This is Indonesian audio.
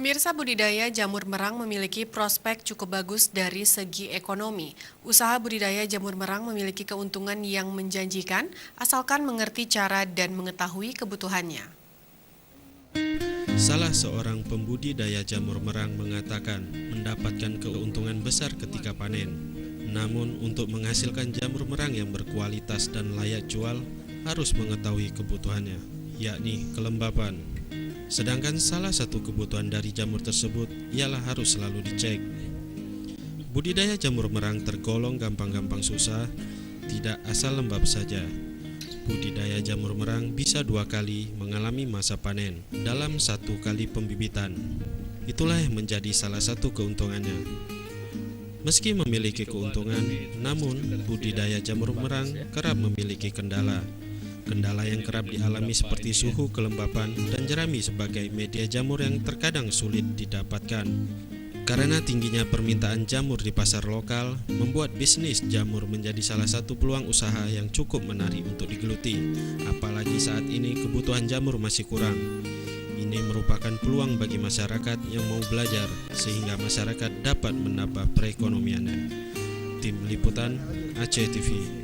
Pemirsa, budidaya jamur merang memiliki prospek cukup bagus dari segi ekonomi. Usaha budidaya jamur merang memiliki keuntungan yang menjanjikan asalkan mengerti cara dan mengetahui kebutuhannya. Salah seorang pembudidaya jamur merang mengatakan mendapatkan keuntungan besar ketika panen. Namun untuk menghasilkan jamur merang yang berkualitas dan layak jual harus mengetahui kebutuhannya, yakni kelembapan. Sedangkan salah satu kebutuhan dari jamur tersebut ialah harus selalu dicek. Budidaya jamur merang tergolong gampang-gampang susah, tidak asal lembab saja. Budidaya jamur merang bisa 2 kali mengalami masa panen dalam 1 kali pembibitan. Itulah yang menjadi salah satu keuntungannya. Meski memiliki keuntungan, namun budidaya jamur merang kerap memiliki kendala. Kendala yang kerap dialami seperti suhu, kelembapan, dan jerami sebagai media jamur yang terkadang sulit didapatkan. Karena tingginya permintaan jamur di pasar lokal, membuat bisnis jamur menjadi salah satu peluang usaha yang cukup menarik untuk digeluti. Apalagi saat ini kebutuhan jamur masih kurang. Ini merupakan peluang bagi masyarakat yang mau belajar, sehingga masyarakat dapat menambah perekonomiannya. Tim Liputan Aceh TV.